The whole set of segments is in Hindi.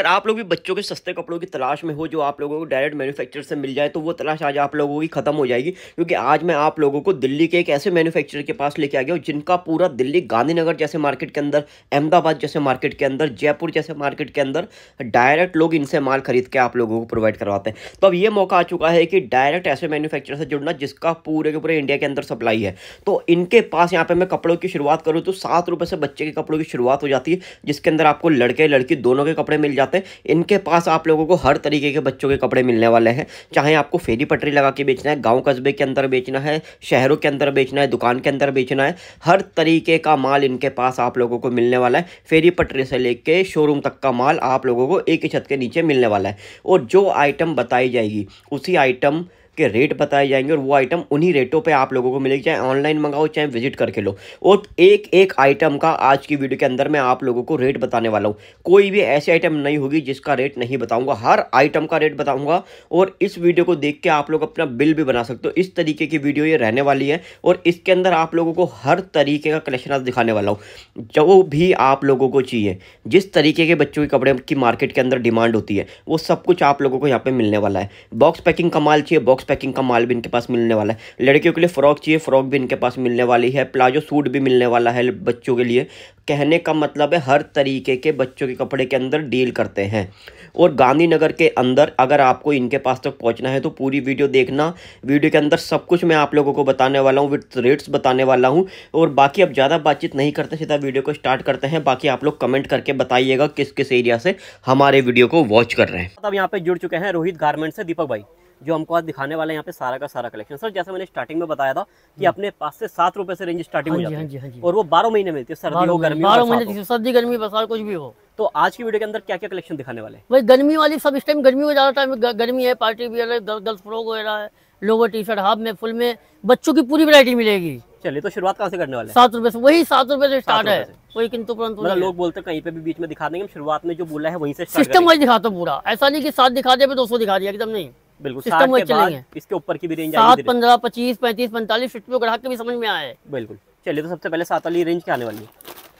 आप लोग भी बच्चों के सस्ते कपड़ों की तलाश में हो जो आप लोगों को डायरेक्ट मैन्युफैक्चरर से मिल जाए तो वो तलाश आज आप लोगों की खत्म हो जाएगी, क्योंकि आज मैं आप लोगों को दिल्ली के एक ऐसे मैन्युफैक्चरर के पास लेके आ गया हूँ जिनका पूरा दिल्ली गांधीनगर जैसे मार्केट के अंदर, अहमदाबाद जैसे मार्केट के अंदर, जयपुर जैसे मार्केट के अंदर डायरेक्ट लोग इनसे माल खरीद के आप लोगों को प्रोवाइड करवाते हैं। तो अब ये मौका आ चुका है कि डायरेक्ट ऐसे मैन्युफैक्चरर से जुड़ना जिसका पूरे के पूरे इंडिया के अंदर सप्लाई है। तो इनके पास यहाँ पे मैं कपड़ों की शुरुआत करूँ तो 7 रुपये से बच्चे के कपड़ों की शुरुआत हो जाती है, जिसके अंदर आपको लड़के लड़की दोनों के कपड़े मिल जाते हैं। इनके पास आप लोगों को हर तरीके के बच्चों के कपड़े मिलने वाले हैं, चाहे आपको फेरी पटरी लगा के बेचना है, गांव कस्बे के अंदर बेचना है, शहरों के अंदर बेचना है, दुकान के अंदर बेचना है, हर तरीके का माल इनके पास आप लोगों को मिलने वाला है। फेरी पटरी से लेके शोरूम तक का माल आप लोगों को एक ही छत के नीचे मिलने वाला है। और जो आइटम बताई जाएगी उसी आइटम के रेट बताए जाएंगे और वो आइटम उन्हीं रेटों पे आप लोगों को मिलेगी, चाहे ऑनलाइन मंगाओ चाहे विजिट करके लो। और एक एक आइटम का आज की वीडियो के अंदर मैं आप लोगों को रेट बताने वाला हूँ। कोई भी ऐसी आइटम नहीं होगी जिसका रेट नहीं बताऊंगा, हर आइटम का रेट बताऊंगा। और इस वीडियो को देख के आप लोग अपना बिल भी बना सकते हो, इस तरीके की वीडियो ये रहने वाली है। और इसके अंदर आप लोगों को हर तरीके का कलेक्शन आज दिखाने वाला हूँ, जो भी आप लोगों को चाहिए, जिस तरीके के बच्चों के कपड़े की मार्केट के अंदर डिमांड होती है वो सब कुछ आप लोगों को यहाँ पे मिलने वाला है। बॉक्स पैकिंग का माल चाहिए, बॉक्स पैकिंग का माल भी इनके पास मिलने वाला है। लड़कियों के लिए फ्रॉक चाहिए, फ्रॉक भी इनके पास मिलने वाली है। प्लाजो सूट भी मिलने वाला है बच्चों के लिए। कहने का मतलब है हर तरीके के बच्चों के कपड़े के अंदर डील करते हैं। और गांधीनगर के अंदर अगर आपको इनके पास तक पहुंचना है तो पूरी वीडियो देखना। वीडियो के अंदर सब कुछ मैं आप लोगों को बताने वाला हूं, विद रेट्स बताने वाला हूं। और बाकी अब ज़्यादा बातचीत नहीं करते, सीधा वीडियो को स्टार्ट करते हैं। बाकी आप लोग कमेंट करके बताइएगा किस किस एरिया से हमारे वीडियो को वॉच कर रहे हैं। अब यहाँ पे जुड़ चुके हैं रोहित गारमेंट से दीपक भाई, जो हमको आज दिखाने वाले हैं यहाँ पे सारा का सारा कलेक्शन। सर जैसे मैंने स्टार्टिंग में बताया था कि अपने पास से 7 रुपए से रेंज स्टार्टिंग हो जाती है और वो 12 महीने मिलती है, सर्दी हो गर्मी हो, 12 महीने, सर्दी गर्मी बरसात कुछ भी हो। तो आज की वीडियो के अंदर क्या क्या कलेक्शन दिखाने वाले हैं? भाई गर्मी वाली सब, इस टाइम गर्मी में ज़्यादा टाइम गर्मी है, पार्टी वियर है, गर्ल्स फ्रॉक वगैरह है, लोअर टी शर्ट, हाफ में, फुल में, बच्चों की पूरी वैरायटी मिलेगी। चलिए तो शुरुआत कहाँ से करने वाले हैं? 7 रुपए से, वही 7 रुपए से स्टार्ट है, कोई किंतु परंतु मतलब लोग बोलते हैं कहीं पे भी बीच में दिखा देंगे, हम शुरुआत में जो बोला है वहीं से सिस्टम वाइज दिखाता हूँ पूरा। ऐसा नहीं कि 7 दिखा दिया 200 दिखा दिया, एकदम नहीं। बिल्कुल सिस्टम वाइज चलेंगे। इसके ऊपर की भी रेंज 7, 15, 25, 35, 45 फिट पे ग्राहक के भी समझ में आए। बिल्कुल। चलिए तो सबसे पहले 7 वाली रेंज क्या आने वाली है?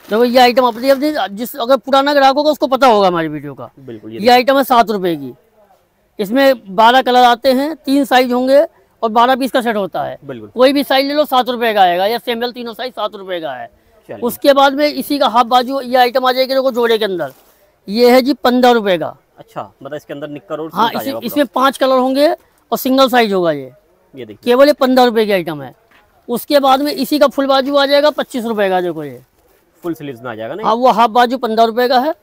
देखो ये आइटम अपनी अपनी जिस अगर पुराना ग्राहक होगा उसको पता होगा हमारी वीडियो का। बिल्कुल। ये आइटम है 7 रुपए की। इसमें 12 कलर आते हैं, 3 साइज होंगे और 12 पीस का सेट होता है। बिल्कुल। कोई भी साइज ले लो 7 रुपए का आएगा, या सैम्पल तीनों साइज 7 रुपए का है। उसके बाद में इसी का हाफ बाजू ये आइटम आ जाएगी देखो जोड़े के अंदर। ये है जी 15 रुपए का। अच्छा, मतलब इसके अंदर निक्कर और हाँ, इसमें 5 कलर होंगे और सिंगल साइज होगा। ये देखिए केवल ये 15 रुपए की आइटम है। उसके बाद में इसी का फुल बाजू आ जाएगा 25 रुपए का। देखो ये फुल स्लीव्स में आ जाएगा ना। हाँ, वो हाफ बाजू 15 रुपए का है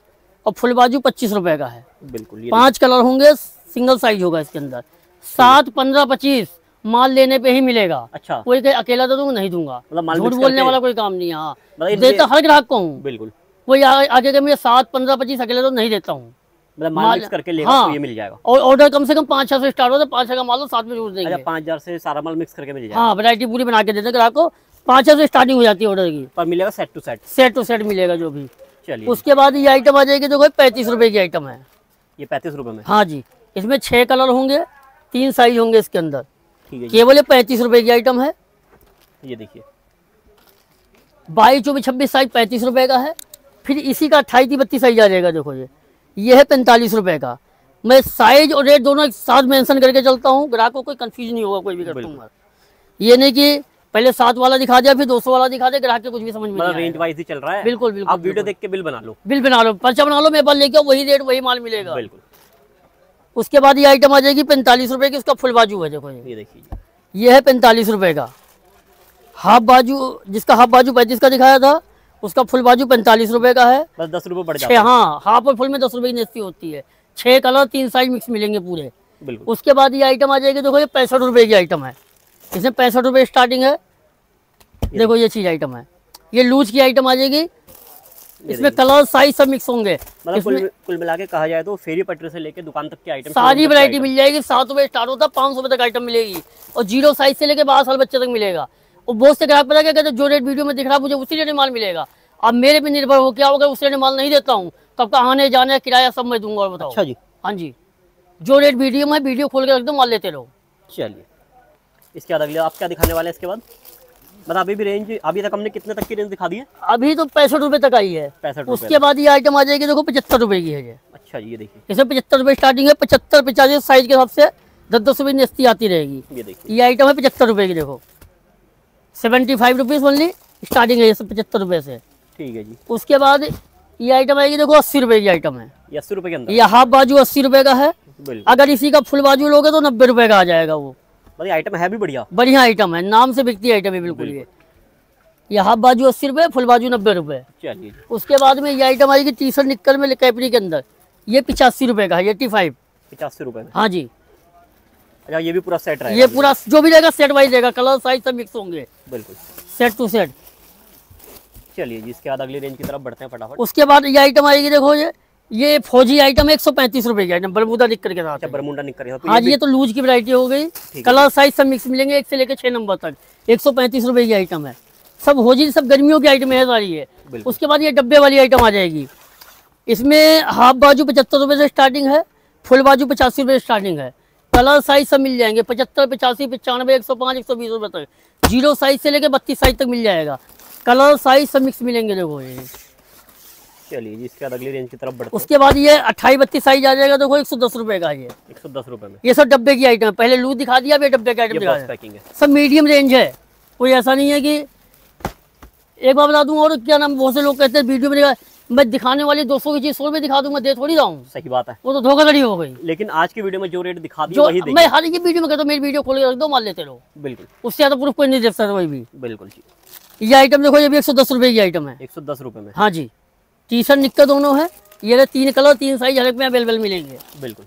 और फुल बाजू 25 रुपए का है। बिल्कुल। 5 कलर होंगे, सिंगल साइज होगा इसके अंदर। 7, 15, 25 माल लेने पे ही मिलेगा। अच्छा, कोई कहीं अकेला दे दूंगा नहीं दूंगा, मतलब झूठ बोलने वाला कोई काम नहीं है। हाँ, मतलब देता हर ग्राहक को हूँ। बिल्कुल। कोई आगे के मुझे 7, 15, 25 अकेले तो नहीं देता हूँ। मतलब माल मिक्स करके लेगा तो ये मिल जाएगा। और ऑर्डर कम से कम 5-6 से स्टार्ट होता है, 5-6 का माल तो साथ में जोड़ देंगे। 5000 से सारा माल मिक्स करके मिल जाएगा। हाँ, वैरायटी पूरी बना के देते ग्राहक को। 5-6 से स्टार्टिंग हो जाती है ऑर्डर की। पर मिलेगा set to set, set to set मिलेगा जो भी। चलिए। उसके बाद ये आइटम आ जाएगी देखो 35 रुपए की आइटम है। ये 35 रुपए में? हाँ जी। इसमें 6 कलर होंगे, 3 साइज होंगे इसके अंदर। ठीक है। केवल ये 35 रुपए की आइटम है। ये देखिए 22, 24, 26 साइज 35 रुपए का है। फिर इसी का 28, 32 साइज आ जाएगा। देखो ये है 45 रुपए का। मैं साइज और रेट दोनों एक साथ मेंशन करके चलता हूँ, ग्राहक को कोई कंफ्यूज नहीं होगा कोई भी कस्टमर। ये नहीं कि पहले 7 वाला दिखा दिया फिर 200 वाला दिखा दे, ग्राहक के कुछ भी समझ में नहीं आएगा। रेंज वाइज ही चल रहा है। बिल्कुल बिल्कुल। आप वीडियो देख के बिल बना लो, बिल बना लो, पर्चा बना लो, मेरे पास लेके आओ, वही रेट वही माल मिलेगा। बिल्कुल। उसके बाद ये आइटम आ जाएगी 45 रुपए की। उसका फुल बाजू है। देखो ये देखिए, ये है 45 रुपए का। हाफ बाजू, जिसका हाफ बाजू 35 का दिखाया था उसका फुल बाजू 45 रुपए का है। बस 10 रुपए बढ़ जाता है। हाँ, हाफ और फुल में 10 रुपए की नेस्ती होती है। 6 कलर 3 साइज मिक्स मिलेंगे पूरे। बिल्कुल। उसके बाद ये आइटम आ जाएगी देखो ये 65 रुपए की आइटम है। इसमें 65 रुपए स्टार्टिंग है। देखो ये चीज आइटम है, ये लूज की आइटम आ जाएगी। इसमें कलर साइज सब मिक्स होंगे। मतलब कुल मिला के कहा जाए तो फेरी पटरी से लेके दुकान तक की आइटम सारी वैरायटी मिल जाएगी। 7 रुपए स्टार्ट होता है, 500 रुपए तक आइटम मिलेगी और 0 साइज से लेके 12 साल बच्चे तक मिलेगा। और बहुत से ग्राहक पता क्या कहते हैं, जो रेट वीडियो में दिख रहा है मुझे उसी रेट में माल मिलेगा। अब मेरे पे निर्भर हो क्या होगा, उस रेट में माल नहीं देता हूँ तब का आने जाने किराया सब मैं दूंगा। और बताओ। अच्छा जी। हाँ जी, जो रेट वीडियो में, वीडियो खोल के रख दो, माल लेते रहो। चलिए इसके बाद अगले आप क्या दिखाने वाले हैं इसके बाद? मतलब अभी भी रेंज, अभी तक हमने कितने तक की रेंज दिखा दी है? अभी तो 65 रुपए तक आई है। 65 उसके बाद ये आइटम आ जाएगी देखो 75 रुपए की है। ये अच्छा जी, ये देखिए, इसमें 75 रुपये स्टार्टिंग है, 75 85 साइज के हिसाब से 10-10 रुपये नेस्ती आती रहेगी। ये देखिए, ये आइटम है 75 रुपये की, देखो 75 रुपीज़ ओनली स्टार्टिंग है ये सब 75 रुपये से। ठीक है जी। उसके बाद ये आइटम आएगी, देखो 80 रुपये की आइटम है। ये 80 रुपये के अंदर, ये हाफ बाजू 80 रुपये का है। बिल्कुल। अगर इसी का फुल बाजू लोगे तो 90 रुपये का आ जाएगा वो। मतलब आइटम है भी बढ़िया, बढ़िया आइटम है, नाम से बिकती आइटम है बिल्कुल। ये हाफ बाजू 80 रुपये, फुल बाजू 90 रुपये। चलिए, उसके बाद में ये आइटम आएगी टी शर्ट निक्कर में कैपरी के अंदर, ये 85 रुपये का है, 85। 85 रुपये में। हाँ जी, अच्छा, ये भी पूरा सेट रहेगा? ये पूरा जो भी रहेगा सेट वाइज रहेगा, कलर साइज सब मिक्स होंगे, बिल्कुल, सेट टू सेट। चलिए जी, इसके बाद अगली रेंज की तरफ बढ़ते हैं फटाफट। उसके बाद ये आइटम आएगी, देखो ये फौजी आइटम 135 रुपये की आइटम, बरमूदा निक्कर के साथ। अच्छा, बरमूडा निक्कर है, तो हाँ जी, ये तो लूज की वैरायटी हो गई, कलर साइज सब मिक्स मिलेंगे 1 से लेकर 6 नंबर तक। 135 रुपये की आइटम है, सब होजी, सब गर्मियों की आइटम है सारी है। उसके बाद ये डब्बे वाली आइटम आ जाएगी, इसमें हाफ बाजू 75 रुपये से स्टार्टिंग है, फुल बाजू 85 रुपये स्टार्टिंग है। कलर साइज सब मिल जाएंगे, 75 85 95 105 120 रुपये तक, 0 साइज से लेकर 32 साइज तक मिल जाएगा। कलर साइज सब मिक्स मिलेंगे, देखो ये। चलिए जी, इसके बाद अगली रेंज की तरफ बढ़ते हैं। उसके बाद ये 28 32 साइज आ जाएगा, देखो 110 रुपये का। ये 110 रुपये में। ये सब डब्बे की आइटम है, पहले लूज दिखा दिया, अब ये डब्बे की आइटम दिखा दिया। पैकिंग है, सब मीडियम रेंज है, कोई ऐसा नहीं है कि। एक बार बता दूं, और क्या नाम, बहुत से लोग कहते हैं वीडियो में मैं दिखाने वाली 200 की चीज 100 रुपये दिखा दूंगा, दे थोड़ी रहा हूँ। सही बात है, वो तो धोखाधड़ी हो गई। लेकिन आज की वीडियो में जो रेट दिखा दिया जो वही मैं हर एक वीडियो में कहता हूँ, मेरी वीडियो खोल के रख दो, मान लेते रहो, बिल्कुल, उससे ज्यादा प्रूफ कोई नहीं दे सकता कोई भी। बिल्कुल जी। ये आइटम देखो, ये भी 110 रुपये की आइटम है, 110 रुपये में। हाँ जी, टी शर्ट निक्कर दोनों है, ये 3 कलर 3 साइज हर एक में अवेलेबल मिलेंगे। बिल्कुल,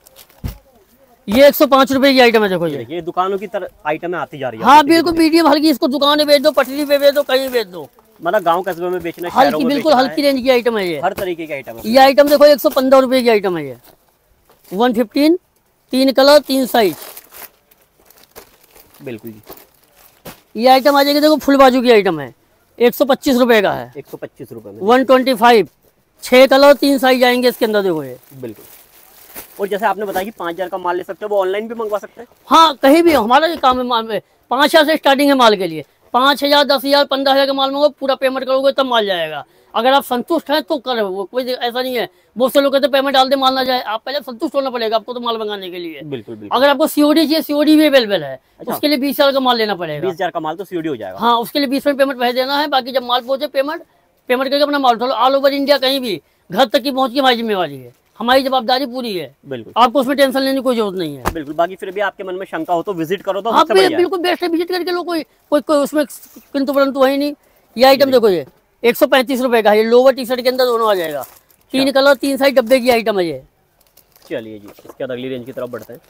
ये 105 रुपये की आइटम है, देखो ये। ये दुकानों की तरह आइटम आती जा रही है। हाँ बिल्कुल, मीडियम हल्की, इसको दुकान में बेच दो, पटरी पे बेच दो, कहीं बेच दो, मतलब गांव कस्बे में बेचना, हल्की, बिल्कुल हल्की रेंज की आइटम है ये। हर तरीके की आइटम है। ये आइटम देखो 115 रुपये की आइटम है ये, 115, 3 कलर 3 साइज। बिल्कुल जी। ये आइटम आ जाएगी, देखो फुल बाजू की आइटम है, 125 रुपये का है, 125 रुपये में। 125, 6 कलर 3 साइज आएंगे इसके अंदर, देखो ये। बिल्कुल। और जैसे आपने बताया कि 5000 का माल ले सकते हो, वो ऑनलाइन भी मंगवा सकते हैं? हाँ, कहीं भी, हमारा ये काम है माल में। 5000 से स्टार्टिंग है माल के लिए, 5000 10,000 15,000 का माल मंगो, पूरा पेमेंट करोगे तब माल जाएगा। अगर आप संतुष्ट हैं तो करो, वो कोई ऐसा नहीं है। बहुत से लोग कहते हैं पेमेंट डाल दे माल ना जाए, आप पहले संतुष्ट होना पड़ेगा आपको तो माल मंगाने के लिए। बिल्कुल बिल्कुल। अगर आपको सीओडी चाहिए, सीओडी भी अवेलेबल है। अच्छा। उसके लिए 20,000 का माल लेना पड़ेगा। 20,000 का माल तो सीओडी हो जाएगा। हाँ, उसके लिए 20 मिनट पेमेंट पहले देना है, बाकी जब माल पहुंचे पेमेंट करके अपना माल उठा लो। ऑल ओवर इंडिया कहीं भी घर तक की पहुंच की हमारी जिम्मेवारी है, हमारी जवाबदारी पूरी है। बिल्कुल, आपको उसमें टेंशन लेने की कोई जरूरत नहीं है। बिल्कुल। बाकी फिर भी आपके मन में शंका हो तो विजिट करो तो आप बिल्कुल बेस्ट है, विजिट करके लो, कोई उसमें किंतु परंतु है ही नहीं। ये आइटम देखो, ये 135 रुपये का है, ये लोअर टी शर्ट के अंदर दोनों आ जाएगा, 3 कलर 3 साइज डब्बे की आइटम है ये। चलिए जी, इसके बाद अगली रेंज की तरफ बढ़ते हैं।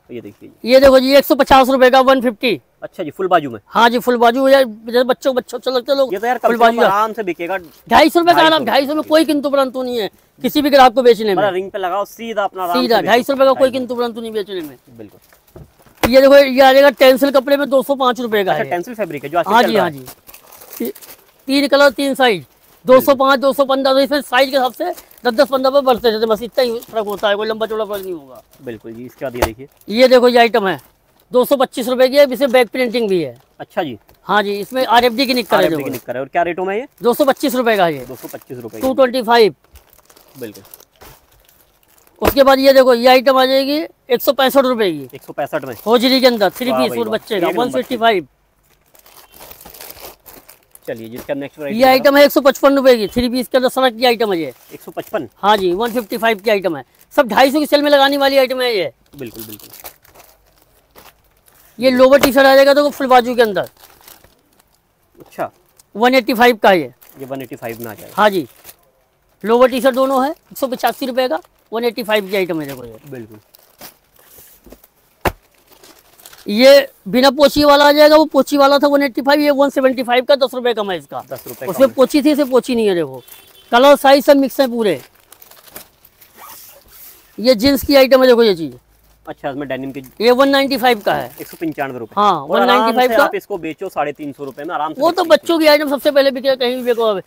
तो ये देखिए, ये देखो जी 150 रुपये का 150। अच्छा जी, फुल बाजू में। हाँ जी, फुल बाजू है, जैसे बच्चों लगते लोग। ये तो यार फुल बाजू आराम से बिकेगा। 250 रुपये का आराम, 250 में कोई किंतु परंतु नहीं है किसी भी ग्राहक को बेचने में। रिंग पे लगाओ सीधा अपना, सीधा 250 रुपये का कोई किंतु परंतु नहीं बेचने में। बिल्कुल। ये देखो, ये आ जाएगा टेंसिल कपड़े में 205 रुपये का है। टेंसिल फैब्रिक है जो हाँ जी, हाँ जी, 3 कलर 3 साइज, 205 215। तो इसमें साइज के हिसाब से 10-10-15 पर बढ़ते रहते, बस इतना ही फर्क होता है, कोई लंबा चौड़ा फर्क नहीं होगा। बिल्कुल जी। इसके बाद ये देखिए, ये देखो, ये आइटम है 225 रुपये की है, इसमें बैक प्रिंटिंग भी है। अच्छा जी। हाँ जी, इसमें RFD की निक्कर है। और क्या रेटों में ये? 225 रुपये का है, 225 रुपये, 225। बिल्कुल। उसके बाद ये देखो, ये आइटम आ जाएगी 165 रुपये की, 165 में होजरी के अंदर 3 पीस सूट बच्चे का 165। चलिए, जिसका नेक्स्ट ये आइटम है 155 रुपये की, 3 पीस के अंदर सड़क की आइटम है ये। 155? हाँ जी, 155 की आइटम है, सब 250 की सेल में लगाने वाली आइटम है ये। बिल्कुल बिल्कुल। ये लोवर टी शर्ट आ जाएगा, देखो फुल बाजू के अंदर। अच्छा, 185 का ये 185 में आ जाएगा। हाँ जी, लोवर टी शर्ट दोनों है, 185 रुपये का, 185 की आइटम है देखो ये। बिल्कुल। ये बिना पोची वाला आ जाएगा, वो पोची वाला था 185, ये 175 का, 10 रुपये कम है इसका। 10 रुपये उसमें पोची थी, इसे पोची नहीं है। देखो कलर साइज सब मिक्स है पूरे। ये जींस की आइटम है, देखो ये चीज। अच्छा, इसमें डेनिम की। ये 195 का है, 195 रुपये। हाँ, 195 का। आप इसको बेचो 350 रुपये में आराम से। वो तो बच्चों की आइटम सबसे पहले बिके, कहीं भी बिको।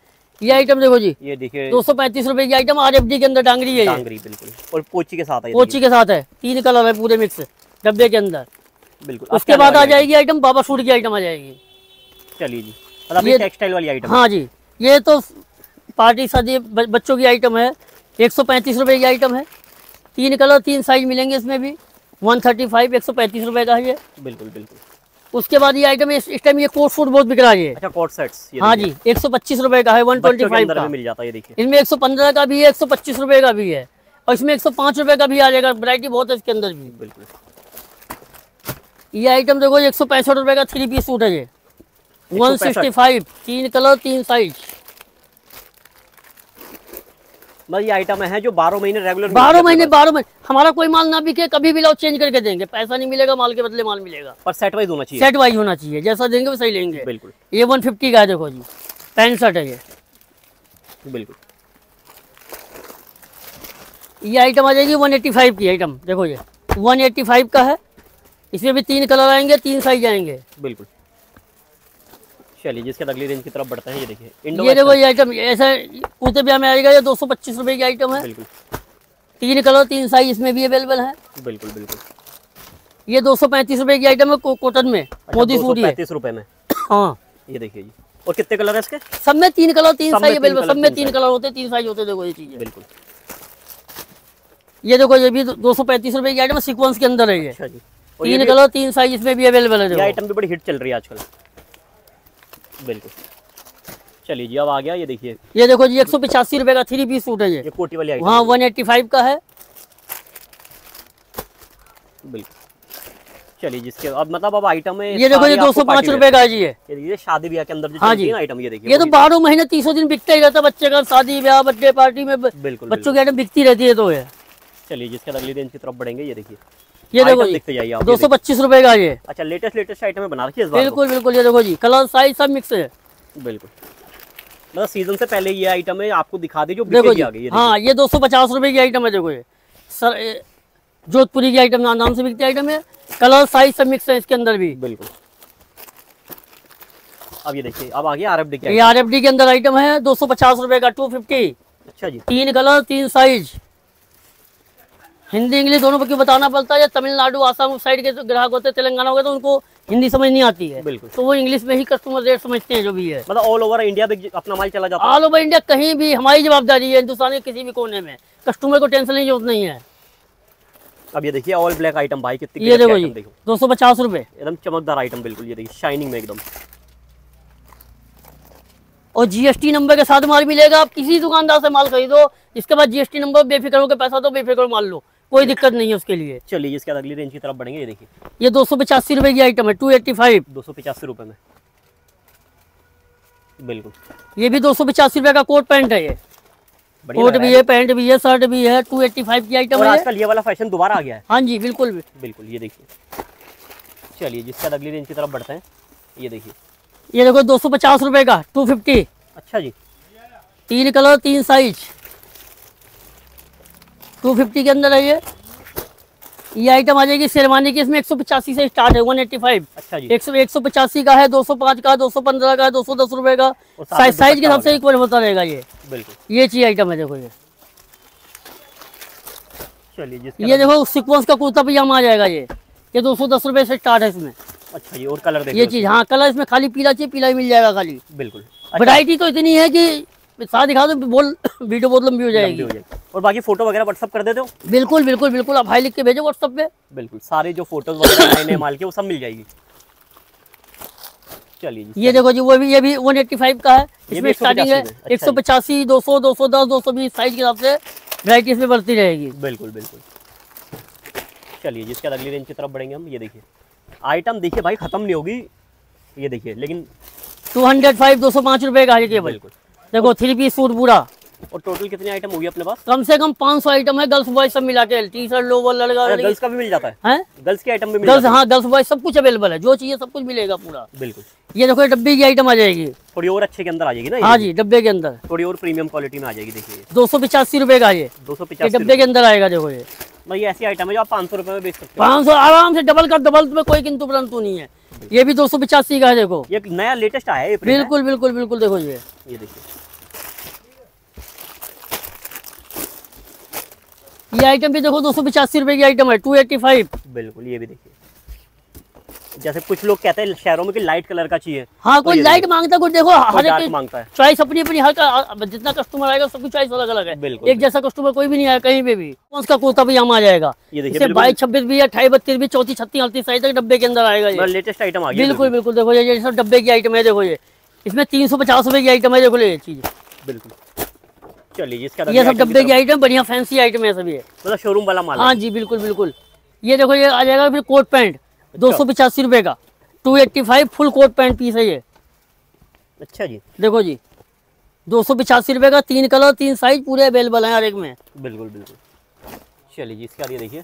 ये आइटम देखो जी, ये देखिए 235 रुपये की आइटम, RFD के अंदर डांगरी है, डांगरी बिल्कुल, और पोची के साथ है। पोची के साथ है, 3 कलर है पूरे मिक्स डब्बे के अंदर। बिल्कुल। उसके बाद आ जाएगी आइटम बाबा सूट की आइटम आ जाएगी। चलिए जी, मतलब ये टेक्सटाइल वाली आइटम। हाँ जी, ये तो पार्टी शादी बच्चों की आइटम है, 135 रुपये की आइटम है। 3 कलर 3 साइज मिलेंगे इसमें भी। 135 135 रुपए का है ये। बिल्कुल बिल्कुल। उसके बाद ये आइटम इस टाइम ये कोट सूट बहुत बिक रहा है ये। अच्छा कोट सेट्स, हाँ जी 125 रुपए का है, 125 का मिल जाता है। ये देखिए इनमें 115 का भी है, 125 रुपए का भी है, और इसमें 105 रुपए का भी आ जाएगा। वैरायटी बहुत है इसके अंदर भी। बिल्कुल। ये आइटम देखो 165 रुपए का 3 पीस सूट है ये। 165 3 कलर 3 साइज। ये आइटम है जो 12 महीने रेगुलर 12 महीने हमारा कोई माल ना बिके कभी भी लाओ चेंज करके देंगे, पैसा नहीं मिलेगा, माल के बदले माल मिलेगा। पर सेट वाइज होना चाहिए। सेट वाइज होना चाहिए, जैसा देंगे वैसा ही लेंगे। बिल्कुल। ये 150 का है देखो जी, पैंट शर्ट है ये। बिल्कुल। ये आइटम आ जाएगी 185 की आइटम, देखो ये 185 का है। इसमें भी 3 कलर आएंगे, 3 साइज आएंगे। बिल्कुल। चलिए जिसके अगली रेंज की तरफ बढ़ते हैं। ये देखिए ये देखो ये आइटम ऐसा कुर्ते ब्याह में आएगा, ये 225 रुपए की आइटम है। बिल्कुल। 3 कलर 3 साइज इसमें भी अवेलेबल है। बिल्कुल बिल्कुल। ये 235 रुपए की आइटम है कॉटन में। अच्छा, मोदी सूट ये 235 रुपए में। हाँ ये देखिए जी। और कितने कलर है इसके? सब में 3 कलर 3 सब में साइज तीन अवेलेबल, कलर, सब में तीन 3 कलर होते, 3 साइज होते। देखो ये चीजें। बिल्कुल। ये देखो ये भी 235 रुपए की आइटम है, सीक्वेंस के अंदर है ये। अच्छा जी। 3 कलर 3 साइज इसमें भी अवेलेबल है। ये आइटम भी बड़ी हिट चल रही है आजकल। बिल्कुल। चलिए जी अब आ गया। ये देखिए ये देखो जी 185 रुपए का 3 पीस सूट है ये। कोटी वाली आइटम। हाँ 185 का है। बिल्कुल। चलिए जिसके अब मतलब अब आइटम है ये देखो ये 205 रुपए का है जी ये शादी ब्याह के अंदर जो हाँ जी आइटम। ये देखिए ये तो 12 महीने 300 दिन बिकता ही रहता है, बच्चे का शादी ब्याह बर्थडे पार्टी में बिल्कुल बच्चों की आइटम बिकती रहती है। तो है चलिए जिसके अगली रेंज की तरफ बढ़ेंगे। ये देखिए ये देखो देखते जाइए आप। 225 रुपए का ये। अच्छा लेटेस्ट आइटम है बना रखी है इस बार। बिल्कुल बिल्कुल। ये देखो जी कलर साइज सब मिक्स है। बिल्कुल। मतलब सीजन से पहले ये आइटम है आपको दिखा दी जो देखो जी। आ गई। हाँ ये 250 रुपए की आइटम है। देखो ये सर जोधपुरी की आइटम नाम से बिकती आइटम है। कलर साइज सब मिक्स है इसके अंदर भी। बिल्कुल। अब ये देखिए अब आ गया आरएफडी ये आरएफडी के अंदर आइटम है 250 रुपए का 250। अच्छा जी। 3 कलर 3 साइज। हिंदी इंग्लिश दोनों की बताना पड़ता है। तमिलनाडु आसाम साइड के जो ग्राहक होते हैं, तेलंगाना हो गए, तो उनको हिंदी समझ नहीं आती है। बिल्कुल। तो वो इंग्लिश में ही कस्टमर रेट समझते हैं जो भी है। मतलब ऑल ओवर इंडिया में अपना माल चला जाता है। ऑल ओवर इंडिया कहीं भी हमारी जवाबदारी है, हिंदुस्तान के किसी भी कोने में कस्टमर को टेंशन की जरूरत नहीं है। अब ये देखिए ऑल ब्लैक आइटम भाई कितनी। ये देखो जी 250 रुपए एकदम चमकदार आइटम। बिल्कुल ये देखिए शाइनिंग में एकदम। और जीएसटी नंबर के साथ माल मिलेगा। आप किसी दुकानदार से माल खरीदो, इसके बाद जीएसटी नंबर, बेफिक्र होकर पैसा दो, बेफिक्र माल लो, कोई दिक्कत नहीं है उसके लिए। चलिए इसके अगली रेंज की तरफ बढ़ेंगे। ये देखिए ये 285 रुपए की आइटम है 285। 285 रुपए में। बिल्कुल। ये भी 285 रुपए का कोट पैंट है ये। कोट भी है, पैंट भी है, शर्ट भी है। 285 की आइटम है। आजकल ये वाला फैशन दोबारा आ गया है। हाँ जी बिल्कुल बिल्कुल। ये देखिए चलिए जिसके अगली रेंज की तरफ बढ़ते हैं। ये देखिए ये देखो 250 रुपए का 250। अच्छा जी। 3 कलर 3 साइज 250 के अंदर है ये आइटम आ जाएगी शेरवानी की। इसमें 185 से स्टार्ट है 185। अच्छा जी। 185 का है, 205 का, 215 का, 210 रुपए का। साइज के हिसाब से एक बार होता रहेगा ये। बिल्कुल। ये चीज आइटम है देखो ये। चलिए ये देखो सीक्वेंस का कुर्ता पजामा आ जाएगा ये 210 रुपए से स्टार्ट है इसमें। अच्छा जी। और कलर देखिए ये चीज हाँ कलर इसमें खाली पीला चाहिए, पीला ही मिल जाएगा खाली। बिल्कुल। वैरायटी तो इतनी है कि साथ दिखा दो वीडियो बहुत लंबी हो जाएगी। और बाकी फोटो वगैरह व्हाट्सअप कर देते हो? बिल्कुल बिल्कुल बिल्कुल। आप हाई लिख के भेजो व्हाट्सअप पे। बिल्कुल सारे जो फोटोज वगैरह नए नए माल के वो सब मिल जाएगी। चलिए ये देखो जी वो भी ये भी 185 का है। इसमें स्टार्टिंग है 185, 200, 210, 220 साइज के हिसाब से वैरायटी इसमें बढ़ती रहेगी। बिल्कुल बिल्कुल। चलिए जिसके अगली रेंज की तरफ बढ़ेंगे हम। ये देखिए आइटम देखिए भाई खत्म नहीं होगी। ये देखिए लेकिन 205 205 रुपए का है केवल। बिल्कुल। देखो 3 पीस सूट पूरा। और टोटल कितनी आइटम होगी अपने पास? कम से कम 500 आइटम है, गर्ल्स बॉयज सब मिला के। टी शर्ट, लोवर, लड़का गर्ल्स का भी मिल जाता है। गर्ल्स की आइटम भी मिल गर्ल्स हाँ गर्ल्स बॉयज सब कुछ अवेलेबल है, जो चाहिए सब कुछ मिलेगा पूरा। बिल्कुल। ये देखो डब्बे की आइटम आ जाएगी, थोड़ी और अच्छे के अंदर आ जाएगी ना। हाँ जी डब्बे के अंदर थोड़ी और प्रीमियम क्वालिटी में आ जाएगी। देखिए 285 रुपए का ये 285 डब्बे के अंदर आएगा। देखो ये भाई ऐसी आइटम है जो आप 500 रुपए में बेच सकते हो। 500 आराम से डबल का डबल में कोई किंतु परंतु नहीं है। ये भी 285 का है। देखो ये नया लेटेस्ट आया है। बिल्कुल बिल्कुल बिल्कुल। देखो ये देखिए ये आइटम भी देखो 285 रुपए की आइटम है 285। बिल्कुल। ये भी देखिए जैसे कुछ लोग कहते हैं शहरों में कि लाइट कलर का चाहिए। हाँ, कोई लाइट मांगता है, कुछ देखो हर एक मांगता है, चॉइस अपनी अपनी, हर जितना कस्टमर आएगा सबकी चॉइस अलग अलग है। बिल्कुल, एक जैसा कस्टमर कोई भी नहीं आया कहीं पे भी। कौन सा कुर्ता पजामा आ जाएगा, ये देखिए 22, 26 भी, 28, 32 भी, 34, 36, 38 साइज तक डब्बे के अंदर आएगा ये। लेटेस्ट आइटम आ गया। बिल्कुल बिल्कुल, देखो ये सब डब्बे की आइटम है। देखो ये इसमें 350 रुपए की आइटम है। देखो ये चीज बिल्कुल। चलिए इसका ये सब डब्बे की आइटम, बढ़िया फैंसी आइटम है सभी, मतलब शोरूम वाला माल। हाँ जी बिल्कुल बिल्कुल। ये देखो ये आ जाएगा फिर कोट पैंट 285 रुपए का, 285 फुल कोट पैंट पीस है ये। अच्छा जी, देखो जी 285 रुपए का, 3 कलर 3 साइज पूरे अवेलेबल हैं हर एक में। बिल्कुल बिल्कुल। चलिए जी इसका ये देखिए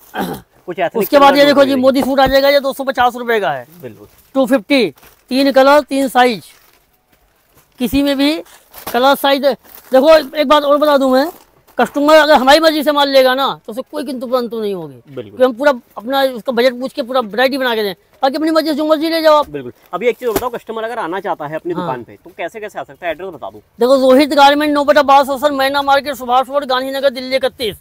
कुछ ऐसा। उसके बाद ये देखो जी मोदी सूट आ जाएगा, ये 250 रुपए का है। बिल्कुल 250, 3 कलर 3 साइज, किसी में भी कलर साइज। देखो एक बात और बता दूं मैं, कस्टमर अगर हमारी मर्जी से माल लेगा ना तो उसे कोई किंतु परंतु नहीं होगी, क्योंकि हम पूरा अपना उसका बजट पूछ के पूरा वैरायटी बना के दें, ताकि अपनी मर्जी जो मर्जी ले जाओ आप। बिल्कुल। अभी एक चीज बताओ, कस्टमर अगर आना चाहता है अपनी दुकान पे तो कैसे कैसे आ सकता है? एड्रेस बता दो। देखो रोहित गारमेंट 9/12 मैना market, Subhash road, Gandhinagar, Delhi 31।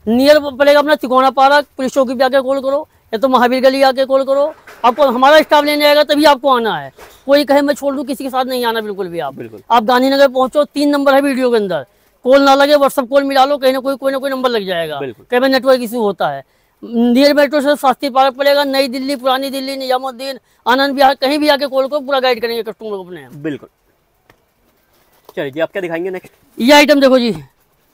Near पड़ेगा अपना तिकोना पार्क, पुलिस चौकी पे आके कॉल करो, या तो महावीर गली आके कॉल करो। आपको हमारा स्टाफ लेने आएगा तभी आपको आना है। कोई कहे मैं छोड़ दूं, किसी के साथ नहीं आना बिल्कुल भी। आप गांधीनगर पहुंचो, 3 नंबर है वीडियो के अंदर, कॉल ना लगे व्हाट्सअप कॉल मिला लो, कहीं ना कोई नंबर लग जाएगा। कहीं में नेटवर्क इशू होता है। नियर मेट्रो से शास्त्री पार्क पड़ेगा, नई दिल्ली, पुरानी दिल्ली, निजामुद्दीन, आनंद विहार, कहीं भी आके कॉल करो, पूरा गाइड करेंगे कस्टमर को अपने। बिल्कुल। चलिए जी आप क्या दिखाएंगे नेक्स्ट? ये आइटम देखो जी,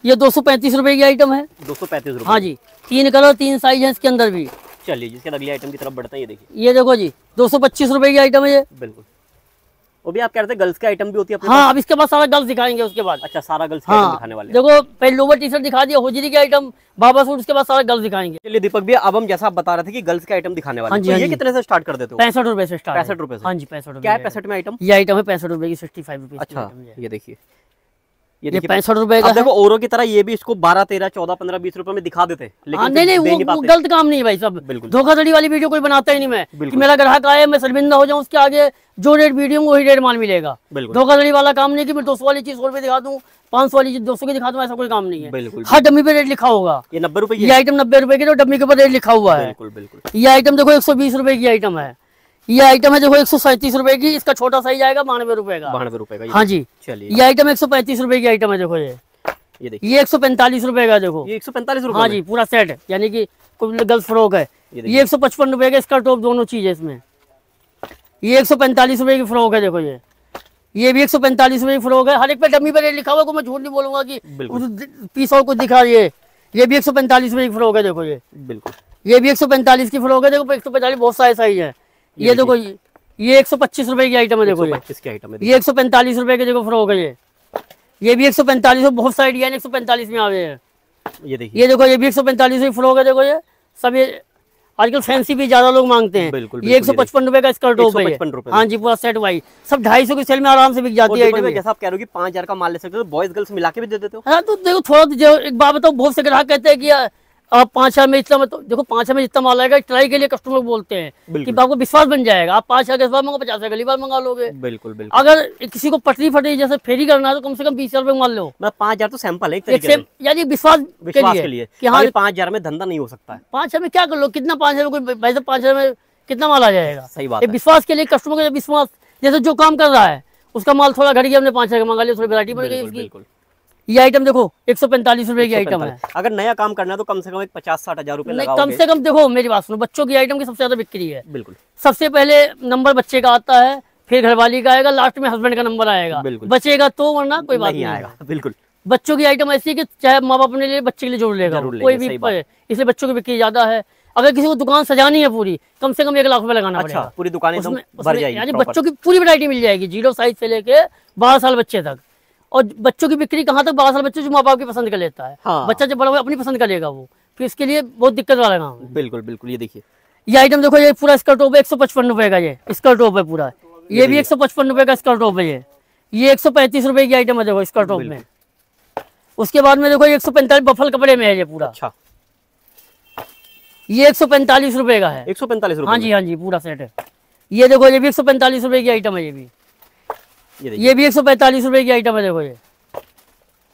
ये 235 रुपए की आइटम है। 235 रुपए? हाँ जी, 3 कलर 3 साइज है इसके अंदर भी। चलिए जिसके अगली आइटम की तरफ बढ़ते हैं। ये देखिए, ये देखो जी 225 रुपए की आइटम है ये। बिल्कुल। वो भी आप कह रहे थे गर्ल्स की आइटम भी होती है? हाँ, अब इसके बाद सारा गर्ल्स दिखाएंगे उसके बाद। अच्छा, सारा गर्ल्स की आइटम दिखाने वाले। देखो पहले लोवर टी शर्ट दिखा दिया, होजरी की आइटम, बाबा सूट, उसके बाद सारा गर्ल्स दिखाएंगे। चलिए दीपक भैया, अब हम जैसा आप बता रहे थे कि गर्ल्स की आइटम दिखाने वाले, तो ये कितने से स्टार्ट कर देते हो? 65 रुपए से स्टार्ट। 65 रुपए से? हाँ जी 65 रुपए। क्या है 65 में आइटम? ये आइटम है 65 रुपए की, 65 रुपए। अच्छा, ये देखिए, ये 65 रुपए का। देखो औरों की तरह ये भी इसको 12, 13, 14, 15, 20 रुपए में दिखा देते, लेकिन नहीं वो गलत काम नहीं भाई सब। धोखाधड़ी वाली वीडियो कोई बनाता ही नहीं मैं, कि मेरा ग्राहक आए मैं शर्मिंदा हो जाऊं, उसके आगे जो रेट वीडियो वही रेट माल मिलेगा। धोखाधड़ी वाला काम नहीं कि मैं 200 वाली चीज 100 रुपए दिखा दूं, 500 वाली चीज 200 की दिखा दूं, ऐसा कोई काम नहीं है। हर डमी पे रेट लिखा होगा। ये 90 रुपए, ये आइटम 90 रुपए की, तो डमी के ऊपर रेट लिखा हुआ है। ये आइटम देखो 120 रुपए की आइटम है। ये आइटम है देखो 137 रुपए की, इसका छोटा साइज आएगा 92 रुपए का। 92 रुपए का? हाँ जी। चलिए ये आइटम 135 रुपए की आइटम है। देखो ये देखिए, ये 145 रुपए का। देखो ये 145 रुपए? हाँ जी, पूरा सेट, यानी कि गर्ल्स फ्रॉक है। ये 155 रुपए का इसका टॉप, दोनों चीज है इसमें। ये 145 रुपए की फ्रॉक है। देखो ये भी 145 रुपए की फ्रॉक है। हर एक पे डमी पे रेट लिखा हुआ, को मैं झूठ नहीं बोलूंगा कि पीस और कुछ दिखा। ये भी 145 रुपए की फ्रॉक है। देखो बिल्कुल, ये भी 145 की फ्रॉक है। देखो 145 बहुत सारे साइज है। ये देखो ये 125 रुपए की आइटम है। देखो ये 145 रुपए की देखो फ्रॉक है। ये भी 145, बहुत साइड डिजाइन 145 में आ गए हैं। ये देखो ये भी 145 की फ्रॉक है। देखो ये सब, ये आजकल फैंसी भी ज्यादा लोग मांगते हैं। ये 155 रुपए का स्कर्ट टॉप है। हाँ जी, पूरा सेट वाइज सब 250 की सेल में आराम से बिक जाती है। जैसा आप कह रहे हो कि 5000 का माल ले सकते हो, बॉयज गर्ल्स मिला के भी दे देते हो? हाँ, तो देखो थोड़ा एक बात बताओ, बहुत से ग्राहक कहते हैं कि आप 5,000 में इतना, तो देखो 5,000 में जितना माल आएगा ट्राई के लिए कस्टमर बोलते हैं कि आपको विश्वास बन जाएगा। आप 5,000 के बाद मंगा 50,000 अगली बार मंगा लोगे। बिल्कुल बिल्कुल। अगर किसी को पटरी फटी जैसे फेरी करना है तो कम से कम 20,000 रुपए मान लो। 5,000 तो सैंपल है, यानी विश्वास के लिए कि हाँ 5,000 में धंधा नहीं हो सकता है। 5,000 में क्या कर लो, कितना 5,000 में भाई साहब 5,000 में कितना माल आ जाएगा? सही बात है। विश्वास के लिए, कस्टमर का विश्वास, जैसे जो काम कर रहा है उसका माल थोड़ा घट गया, हमने 5,000 का मंगा लिया, थोड़ी वैरायटी बढ़ गई उसकी। ये आइटम देखो 145 रुपए की आइटम है। अगर नया काम करना है तो कम से कम 50-60 हजार रुपए लगाओगे। कम से कम देखो मेरी बात सुनो, बच्चों की आइटम की सबसे ज्यादा बिक्री है। बिल्कुल। सबसे पहले नंबर बच्चे का आता है, फिर घरवाली का आएगा, लास्ट में हस्बैंड का नंबर आएगा। बचेगा तो, वरना कोई बात नहीं आएगा। बिल्कुल। बच्चों की आइटम ऐसी है कि चाहे माँ बाप अपने लिए बच्चे के लिए जोड़ लेगा कोई भी, इसलिए बच्चों की बिक्री ज्यादा है। अगर किसी को दुकान सजानी है पूरी, कम से कम 1 लाख रुपए लगाना पड़ेगा। पूरी दुकान एकदम भर जाएगी, यानी बच्चों की पूरी वैरायटी मिल जाएगी, 0 साइज से लेके 12 साल बच्चे तक। और बच्चों की बिक्री कहाँ तक? 12 साल बच्चे जो माँ बाप की पसंद कर लेता है। हाँ। बच्चा जब बड़ा हुआ अपनी पसंद करेगा वो, फिर इसके लिए बहुत दिक्कत वाला काम है। बिल्कुल बिल्कुल। ये देखिए, ये आइटम देखो, ये पूरा स्कर्ट टॉप है 155 रुपए का। ये स्कर्ट टॉप है पूरा, ये भी 155 रुपए का स्कर्ट टॉप है। ये 135 रुपए की आइटम है। देखो स्कर्ट टॉप में। उसके बाद में देखो 145 बफल कपड़े में है ये पूरा। अच्छा। ये 145 रुपए का है। 145 रुपए? हाँ जी पूरा सेट है। ये देखो ये भी 145 रुपए की आइटम है। ये भी 145 रुपए की आइटम है। देखो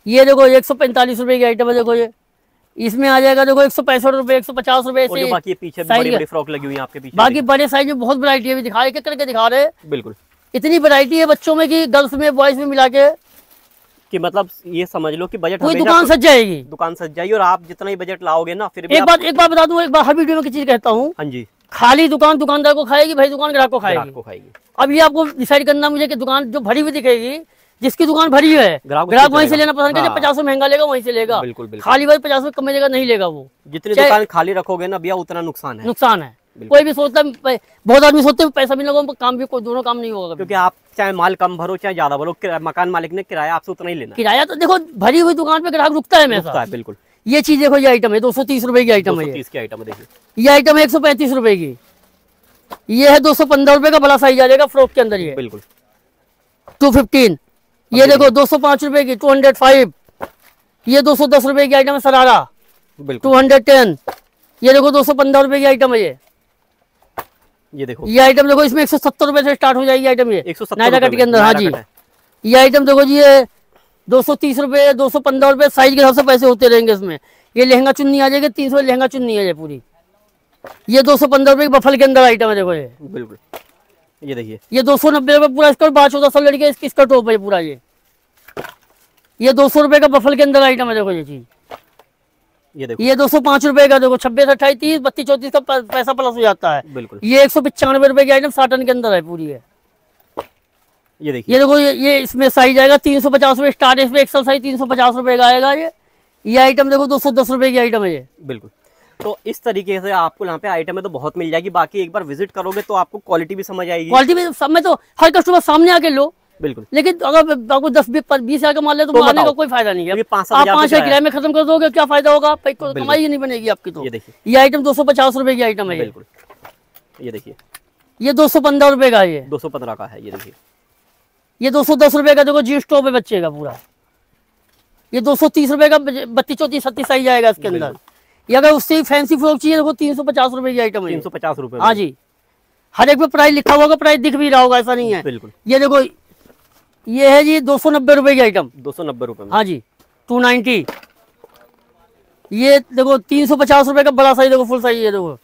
ये देखो 145 रुपए की आइटम है। देखो इसमें आ जाएगा देखो 165 रुपए, 150 रुपए और जो से बाकी ये पीछे साइज बड़ी का। बड़ी फ्रॉक लगी हुई है आपके पीछे, बाकी बड़े साइज में बहुत वैरायटी है, दिखा एक एक करके दिखा रहे हैं। बिल्कुल, इतनी वैरायटी है बच्चों में कि गर्ल्स में बॉयज में मिला के कि मतलब ये समझ लो कि बजट पूरी हमेशा दुकान सज जाएगी। दुकान सज जाएगी, और आप जितना ही बजट लाओगे ना फिर भी एक बात बता दूं, एक बार हर वीडियो में किसी चीज कहता हूँ, हाँ जी, खाली दुकान दुकानदार को खाएगी, भाई दुकान ग्राहक को खाएगी। ग्राहक को खाएगी। अब ये आपको डिसाइड करना मुझे कि दुकान जो भरी हुई दिखेगी, जिसकी दुकान भरी है ग्राहक ग्राहक वहीं से चलेगा। लेना पसंद करेगा, हाँ। 50 महंगा लेगा वहीं से लेगा। बिल्कुल बिल्कुल, खाली भाई 50 कम में लेगा, नहीं लेगा वो, जितनी चाहे- दुकान खाली रखोगे ना भैया उतना नुकसान है, नुकसान है। बिल्कुल। कोई भी सोचता है, बहुत आदमी सोचते हैं पैसा मिलेगा काम भी, कोई दोनों काम नहीं होगा कभी। क्योंकि आप चाहे माल कम भरो चाहे ज्यादा भरो, मकान मालिक ने किराया आपसे उतना ही लेना है। किराया तो देखो भरी हुई दुकान पे ग्राहक रुकता है रुकता हमेशा। है, बिल्कुल। ये चीज देखो, ये आइटम है 230 रुपए की आइटम है। 230 की आइटम है, देखिए ये आइटम है 135 रुपए की। ये है 215 रुपए का बड़ा साइज आ जाएगा फ्रॉक के अंदर, ये बिल्कुल। 215। ये देखो 205 रुपए की 205। ये 210 रुपए की आइटम है सरारा, बिल्कुल 210। ये देखो 215 रुपए की आइटम है ये देखो ये आइटम देखो, इसमें 170 रुपए से स्टार्ट हो जाएगी आइटम, ये 170 नायरा रुपए कट के अंदर। हाँ जी, नायरा कट है। ये आइटम देखो जी, ये 230 रुपए, 215 रुपए, साइज के हिसाब से पैसे होते रहेंगे इसमें। ये लहंगा चुन्नी आ जाएगी, 300 लहंगा चुन्नी है ये पूरी। ये 215 रुपए की बफल के अंदर आइटम है, देखो ये। बिल्कुल ये देखिए, ये 290 रुपए पूरा स्कर्ट, 12-14 लड़के का इसका टॉप है पूरा। ये 200 रुपए का बफल के अंदर आइटम है, देखो ये चीज। ये देखो ये 205 रुपए का, देखो 26, 28, 30, 32, 34 का पैसा प्लस हो जाता है। बिल्कुल। ये 195 रुपए की आइटम साटन के अंदर है पूरी है। ये देखिए, ये देखो, ये इसमें साइज आएगा 350 रुपए स्टार्ट, इसमें एक्सल साइज 350 रुपए का आएगा। ये आइटम देखो 210 रुपए की आइटम है ये। बिल्कुल। तो इस तरीके से आपको यहाँ पे आइटम है तो बहुत मिल जाएगी। बाकी एक बार विजिट करोगे तो आपको क्वालिटी भी समझ आएगी। क्वालिटी में सब में तो हर कस्टमर सामने आके लो, बिल्कुल। लेकिन अगर आपको 10-20 हजार का माल ले तो तो आने बताओ। का कोई फायदा नहीं है। क्योंकि 5-7 आप हजार 5 किराए में खत्म कर दोगे, क्या फायदा होगा? कमाई ही नहीं बनेगी आपकी। तो ये देखिए, ये आइटम 250 रुपए की आइटम है। बिल्कुल ये देखिए, ये 215 रुपए का है। ये 215 का है। ये देखिए, ये 210 रुपए का देखो जींस टॉप है बच्चे का पूरा। ये 230 रुपए का 32, 34, 37 साइज आएगा इसके अंदर। ये अगर उससे फैंसी फ्रॉक चाहिए देखो 350 रुपए की आइटम है। 350 रुपए। हाँ जी, हर एक पे प्राइस लिखा होगा, प्राइस दिख भी रहा होगा, ऐसा नहीं है। बिल्कुल। ये देखो, ये है जी 290 रुपए की आइटम। 290 रुपए में। हाँ जी, 290। ये देखो 350 रुपए का बड़ा साइज, देखो फुल साइज, ये देखो।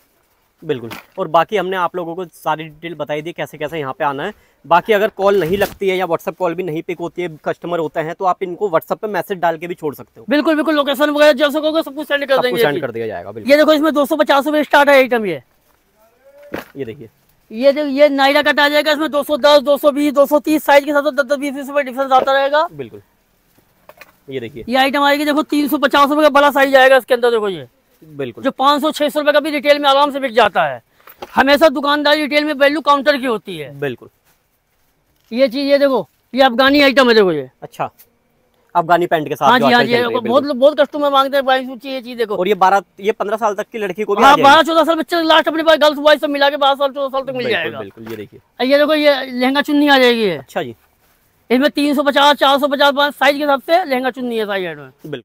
बिल्कुल। और बाकी हमने आप लोगों को सारी डिटेल बताई दी कैसे कैसे यहाँ पे आना है। बाकी अगर कॉल नहीं लगती है या व्हाट्सएप कॉल भी नहीं पिक होती है, कस्टमर होते हैं, तो आप इनको व्हाट्सएप पे मैसेज डाल के भी छोड़ सकते हो। बिल्कुल बिल्कुल, लोकेशन वगैरह जैसे कहोगे सब कुछ सेंड कर सब कुछ देंगे। सेंड कर दिया जाएगा। बिल्कुल। ये देखो, इसमें 250 रुपए स्टार्ट है आइटम। ये देखिए, ये देखो, ये नायरा कट आ जाएगा, इसमें 210, 220, 230 साइज के साथ 10, 20 रुपए डिफरेंस आता रहेगा। बिल्कुल। ये देखिए, ये आइटम आएगी देखो 350 रुपए का बड़ा साइज आएगा इसके अंदर। देखो ये बिल्कुल जो 500-600 रुपए का भी रिटेल में आराम से बिक जाता है। हमेशा दुकानदारी रिटेल में वैल्यू काउंटर की होती है। बिल्कुल। ये चीज, ये देखो, ये अफगानी आइटम है। देखो ये, अच्छा, अफगानी पैंट के साथ हाँ जो जी, हाँ आजकल जी, चल रही है, बिल्कुल। बहुत कस्टमर मांगते हैं भाई सूची। ये चीज देखो, और ये 15 साल तक की लड़की को भी हाँ आ जाएगी। 12-14 साल बच्चे लास्ट अपने पास गर्ल्स बॉयज सब मिला के 12 साल 14 साल तक मिल बिल्कुल जाएगा। बिल्कुल। ये देखिए, ये देखो, ये लहंगा चुन्नी आ जाएगी। अच्छा जी, इसमें 350, 450 साइज के हिसाब से लहंगा चुन्नी है साइज। बिल्कुल।